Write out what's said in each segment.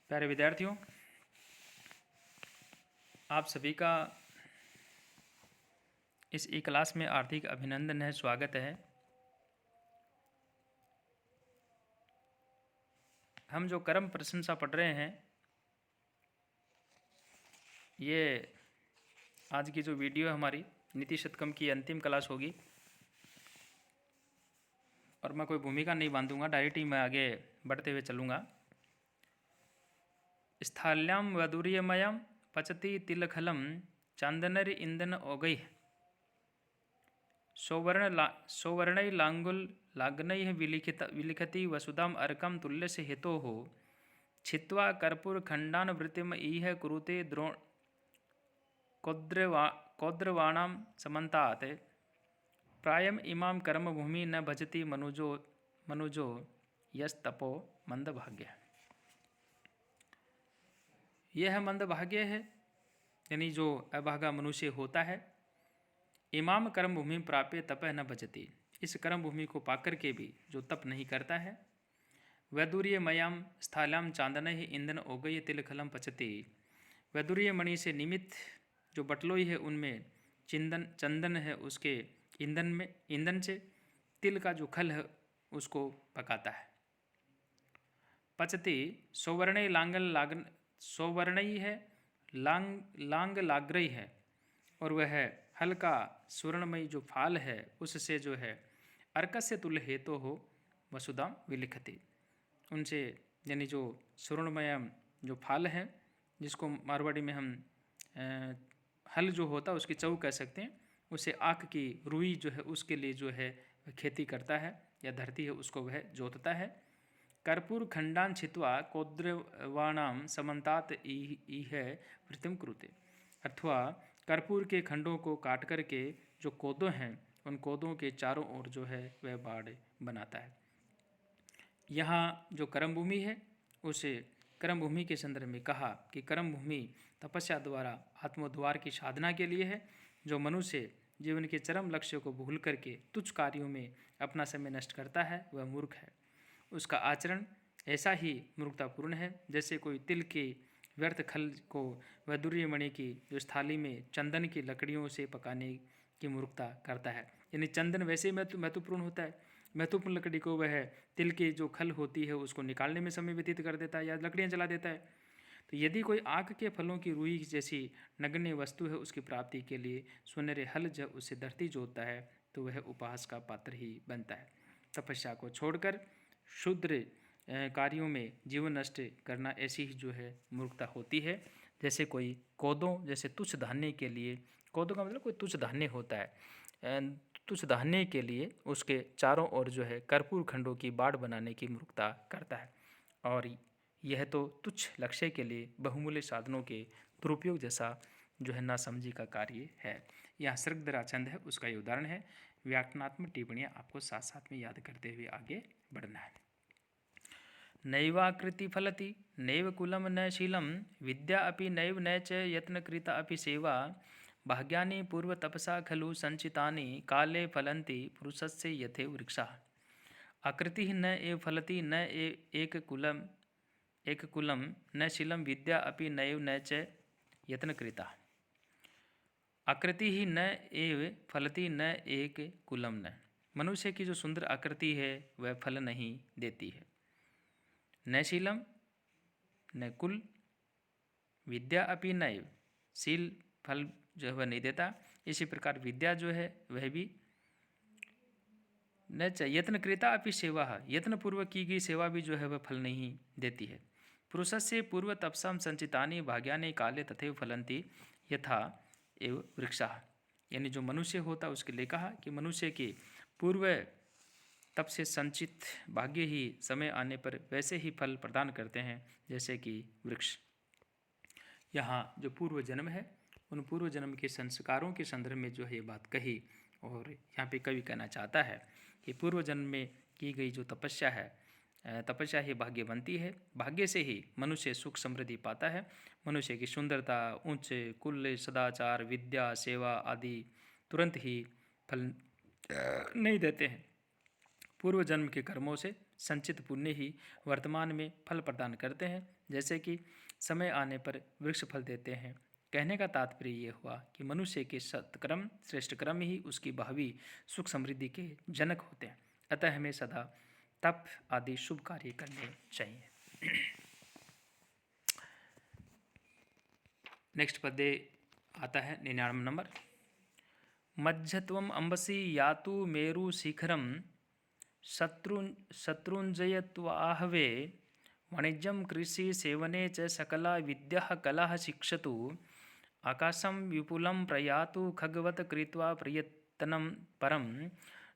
प्यारे विद्यार्थियों, आप सभी का इस ई क्लास में हार्दिक अभिनंदन है, स्वागत है। हम जो कर्म प्रशंसा पढ़ रहे हैं, ये आज की जो वीडियो हमारी नीति शतकम की अंतिम क्लास होगी और मैं कोई भूमिका नहीं बांधूंगा, डायरेक्ट ही मैं आगे बढ़ते हुए चलूँगा। स्थाल्याम वधूर्यमयम पचति तिलखलम चांदनर इंदन ओगै सौवर्णै लांगुल लाग्नैः विलिखति वसुधाम अर्कम तुल्यस्य हेतोः छित्त्वा कर्पूरखण्डान् वृत्तिम इह कुरुते कौद्रवाणां समन्तात् प्रायम इमां कर्मभूमि न भजति मनुजो यस्तपो मंदभाग्य। यह मंदभाग्य है, यानी जो अभागा मनुष्य होता है। इमाम कर्म भूमि प्राप्य तपह न भजति, इस कर्म भूमि को पाकर के भी जो तप नहीं करता है। वैदुर्य मयाम स्थाल्याम चांदन ही ईंधन ओगय तिलखलम पचति, वैदुर्य मणि से निमित्त जो बटलोई है उनमें चंदन है, उसके ईंधन से तिल का जो खल है उसको पकाता है। पचति सौवर्णय सौवर्णयी है, लांग लाग्रही है, और वह हल्का स्वर्णमयी जो फाल है उससे जो है अर्कस्य तुल्य हेतु हो वसुधाम विलिखति, उनसे यानी जो स्वर्णमय जो फाल है, जिसको मारवाड़ी में हम हल जो होता है उसकी चौ कह सकते हैं, उसे आँख की रुई जो है उसके लिए जो है खेती करता है या धरती है उसको वह जोतता है। कर्पूर खंडान छित्वा कौद्रवाणाम समन्तात इह वृत्तिम कुरुते, अथवा कर्पूर के खंडों को काट करके जो कोदों हैं उन कोदों के चारों ओर जो है वह बाड़ बनाता है। यहाँ जो कर्म भूमि है उसे कर्म भूमि के संदर्भ में कहा कि कर्म भूमि तपस्या द्वारा आत्मोद्वार की साधना के लिए है। जो मनुष्य जीवन के चरम लक्ष्य को भूल करके तुच्छ कार्यों में अपना समय नष्ट करता है वह मूर्ख है। उसका आचरण ऐसा ही मूर्खतापूर्ण है जैसे कोई तिल के व्यर्थ खल को वैदुर्य मणि की जो थाली में चंदन की लकड़ियों से पकाने की मूर्खता करता है। यानी चंदन वैसे महत्वपूर्ण होता है, महत्वपूर्ण लकड़ी को वह तिल की जो खल होती है उसको निकालने में समय व्यतीत कर देता है या लकड़ियाँ जला देता है। तो यदि कोई आग के फलों की रुई जैसी नगण्य वस्तु है उसकी प्राप्ति के लिए सुनहरे हल जब उसे धरती जोतता है तो वह उपहास का पात्र ही बनता है। तपस्या को छोड़कर शूद्र कार्यों में जीवन नष्ट करना ऐसी ही जो है मूर्खता होती है। जैसे कोई कोदों जैसे तुच्छ धान्य के लिए, कोदों का मतलब कोई तुच्छ धान्य होता है, तुच्छ धान्य के लिए उसके चारों ओर जो है कर्पूर खंडों की बाड़ बनाने की मूर्खता करता है, और यह तो तुच्छ लक्ष्य के लिए बहुमूल्य साधनों के दुरुपयोग जैसा जो है नासमझी का कार्य है। यहाँ सृगधराचंद है उसका ये उदाहरण है। व्याकरणात्मक टिप्पणियाँ आपको साथ साथ में याद करते हुए आगे बढ़ना है। नैवाकृति फलति नैव कुलम न शीलम विद्या अपि नैव न च यत्नकृता अपि सेवा भाग्यानि पूर्वतपसा खलु संचितानि काले फलन्ति पुरुषस्य यथेव वृक्षाः। आकृति न एव फलति न एक कुलम न शीलम विद्या अपि नैव न च यत्नकृता। आकृति ही न एव फलति न एक कुलम न, मनुष्य की जो सुंदर आकृति है वह फल नहीं देती है। न शीलम न कुल, विद्या अपि नैव, शील फल जो है वह नहीं देता। इसी प्रकार विद्या जो है वह भी न यत्न कृता अपि सेवा, यत्न पूर्वक की गई सेवा भी जो है वह फल नहीं देती है। पुरुषस्य पूर्व तपसाम संचितानि भाग्यानि काले तथैव फलन्ति यथा एव वृक्षाः। यानी जो मनुष्य होता है उसके लिए कहा कि मनुष्य के पूर्व तप से संचित भाग्य ही समय आने पर वैसे ही फल प्रदान करते हैं जैसे कि वृक्ष। यहाँ जो पूर्व जन्म है उन पूर्व जन्म के संस्कारों के संदर्भ में जो है ये बात कही, और यहाँ पे कवि कहना चाहता है कि पूर्व जन्म में की गई जो तपस्या है, तपस्या ही भाग्य बनती है। भाग्य से ही मनुष्य सुख समृद्धि पाता है। मनुष्य की सुंदरता, उच्च कुल, सदाचार, विद्या, सेवा आदि तुरंत ही फल नहीं देते हैं। पूर्व जन्म के कर्मों से संचित पुण्य ही वर्तमान में फल प्रदान करते हैं, जैसे कि समय आने पर वृक्ष फल देते हैं। कहने का तात्पर्य ये हुआ कि मनुष्य के सत्कर्म श्रेष्ठ कर्म ही उसकी भावी सुख समृद्धि के जनक होते हैं। अतः हमें सदा तप आदि शुभ कार्य करने चाहिए। नेक्स्ट पद्य आता है 99 नंबर। मज्जत्वम अंबसी यातु मेरु शिखरम शत्रुंजयत्वाहवे वाणिज्यम कृषि सेवने च सकला विद्या कला शिक्षतु आकाशम विपुलम प्रयातु खगवत कृत्वा प्रयत्नं परम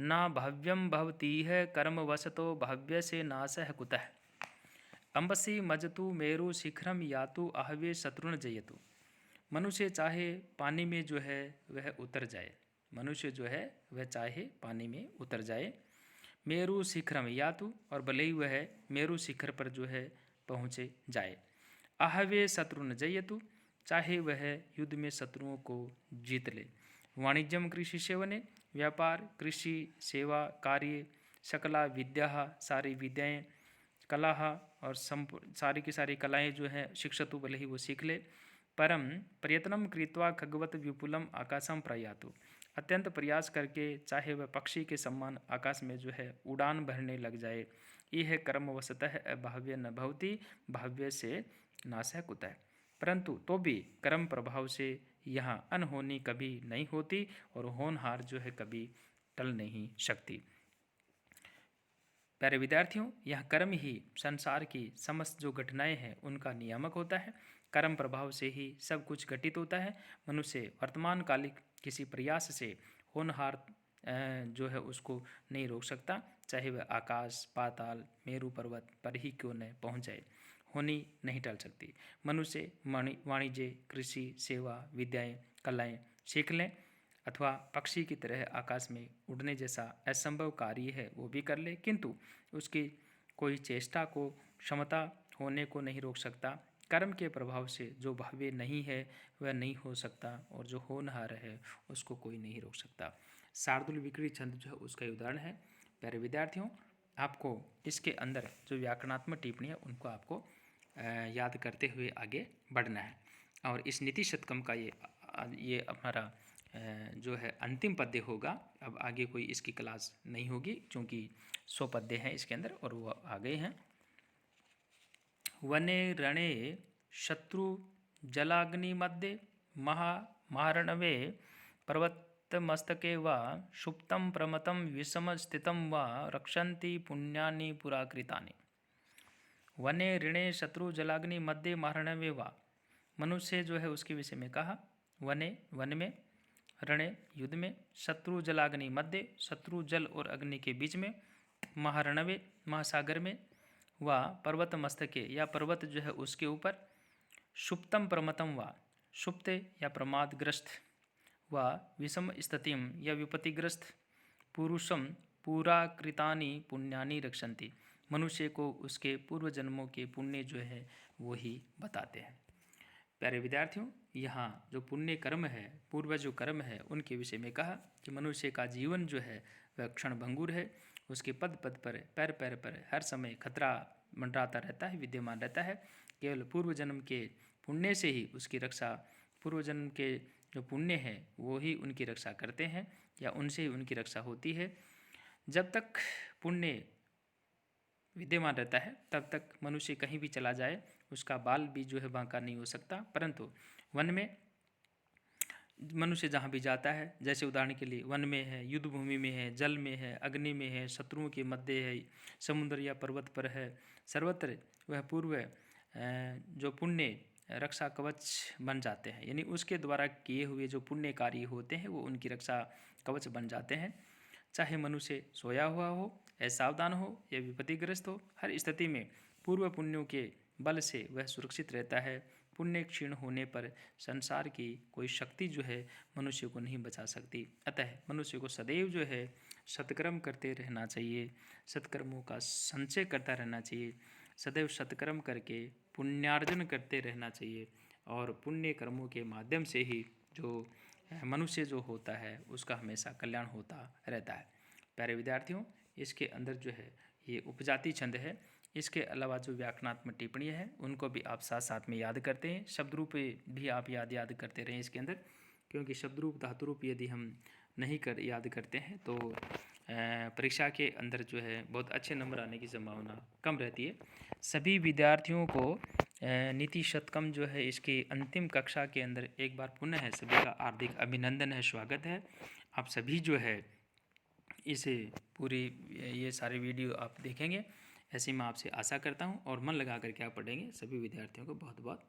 न भव्यम भवतीह कर्मवशतो भव्य से नाशः कुतः। अंबसी मजतु मेरु शिखरम यातु आहवे शत्रुन जयतु। मनुष्य चाहे पानी में जो है वह उतर जाए, मनुष्य जो है वह चाहे पानी में उतर जाए। मेरु शिखरम यातु, और भले ही वह मेरु शिखर पर जो है पहुँचे जाए। आहवे शत्रुन जयतु, चाहे वह युद्ध में शत्रुओं को जीत ले। वाणिज्यम कृषि सेवने, व्यापार कृषि सेवा कार्य सकला विद्या, सारी विद्याएँ, कला और सारी की सारी कलाएँ जो है शिक्षतु, भले ही वो सीख ले। परम प्रयत्नम कृत्वा खगवत विपुलम आकाशम प्रयातु, अत्यंत प्रयास करके चाहे वह पक्षी के समान आकाश में जो है उड़ान भरने लग जाए। यह कर्मवशतः अभाव्य न भवति भाव्य से नाशः कुतः। परंतु तो भी कर्म प्रभाव से यहाँ अनहोनी कभी नहीं होती और होनहार जो है कभी टल नहीं सकती। प्यारे विद्यार्थियों, यह कर्म ही संसार की समस्त जो घटनाएं हैं उनका नियामक होता है। कर्म प्रभाव से ही सब कुछ घटित होता है। मनुष्य वर्तमान कालिक किसी प्रयास से होनहार जो है उसको नहीं रोक सकता, चाहे वह आकाश पाताल मेरु पर्वत पर ही क्यों न पहुँच जाए, होनी नहीं टल सकती। मनुष्य वाणिज्य कृषि सेवा विद्याएँ कलाएँ सीख लें अथवा पक्षी की तरह आकाश में उड़ने जैसा असंभव कार्य है वो भी कर ले, किंतु उसकी कोई चेष्टा को क्षमता होने को नहीं रोक सकता। कर्म के प्रभाव से जो भाव्य नहीं है वह नहीं हो सकता और जो होनहार है उसको कोई नहीं रोक सकता। शार्दुल विक्री छंद जो है उसका उदाहरण है। प्यारे विद्यार्थियों, आपको इसके अंदर जो व्याकरणात्मक टिप्पणी है उनको आपको याद करते हुए आगे बढ़ना है। और इस नीति शतकम का ये हमारा जो है अंतिम पद्य होगा। अब आगे कोई इसकी क्लास नहीं होगी क्योंकि 100 पद्य हैं इसके अंदर और वो आ गए हैं। वने रणे शत्रु जलाग्नि मध्ये महारणवे पर्वतमस्तके वा सुप्तं प्रमतं विषम स्थितं वा रक्षन्ति पुण्यानि पुराकृतानि। वने ऋणे शत्रु जलाग्नि मध्य महारणवे वा, मनुष्य जो है उसके विषय में कहा। वने वन में, रणे युद्ध में, शत्रु जलाग्नि मध्य शत्रु जल और अग्नि के बीच में, महारणवे महासागर में, व पर्वत मस्तके या पर्वत जो है उसके ऊपर, सुप्तम प्रमतम व सुप्त या प्रमादग्रस्त, व विषम स्थितिम या विपत्तिग्रस्त, पुरुषम पुराकृतानि पुण्यानि रक्षन्ति, मनुष्य को उसके पूर्व जन्मों के पुण्य जो है वो ही बताते हैं। प्यारे विद्यार्थियों, यहाँ जो पुण्य कर्म है, पूर्व जो कर्म है उनके विषय में कहा कि मनुष्य का जीवन जो है वह क्षणभंगुर है। उसके पद पद पर पैर पैर पर हर समय खतरा मंडराता रहता है, विद्यमान रहता है। केवल पूर्व जन्म के पुण्य से ही उसकी रक्षा, पूर्व जन्म के जो पुण्य है वो ही उनकी रक्षा करते हैं या उनसे ही उनकी रक्षा होती है। जब तक पुण्य विद्यमान रहता है तब तक मनुष्य कहीं भी चला जाए उसका बाल भी जो है बांका नहीं हो सकता। परंतु वन में मनुष्य जहाँ भी जाता है, जैसे उदाहरण के लिए वन में है, युद्ध भूमि में है, जल में है, अग्नि में है, शत्रुओं के मध्य है, समुद्र या पर्वत पर है, सर्वत्र वह पूर्व जो पुण्य रक्षा कवच बन जाते हैं। यानी उसके द्वारा किए हुए जो पुण्य कार्य होते हैं वो उनकी रक्षा कवच बन जाते हैं। चाहे मनुष्य सोया हुआ हो, असावधान हो या विपत्तिग्रस्त हो, हर स्थिति में पूर्व पुण्यों के बल से वह सुरक्षित रहता है। पुण्य क्षीण होने पर संसार की कोई शक्ति जो है मनुष्य को नहीं बचा सकती। अतः मनुष्य को सदैव जो है सत्कर्म करते रहना चाहिए, सत्कर्मों का संचय करता रहना चाहिए, सदैव सत्कर्म करके पुण्यार्जन करते रहना चाहिए और पुण्य कर्मों के माध्यम से ही जो मनुष्य जो होता है उसका हमेशा कल्याण होता रहता है। प्यारे विद्यार्थियों, इसके अंदर जो है ये उपजाति छंद है। इसके अलावा जो व्याकरणात्मक टिप्पणियाँ हैं उनको भी आप साथ साथ में याद करते हैं। शब्द रूप भी आप याद करते रहें इसके अंदर, क्योंकि शब्द रूप धातु रूप यदि हम नहीं याद करते हैं तो परीक्षा के अंदर जो है बहुत अच्छे नंबर आने की संभावना कम रहती है। सभी विद्यार्थियों को नीति शतकम जो है इसकी अंतिम कक्षा के अंदर एक बार पुनः है सभी का हार्दिक अभिनंदन है, स्वागत है। आप सभी जो है इसे पूरी ये सारे वीडियो आप देखेंगे, ऐसी मैं आपसे आशा करता हूँ और मन लगा करके आप पढ़ेंगे। सभी विद्यार्थियों को बहुत बहुत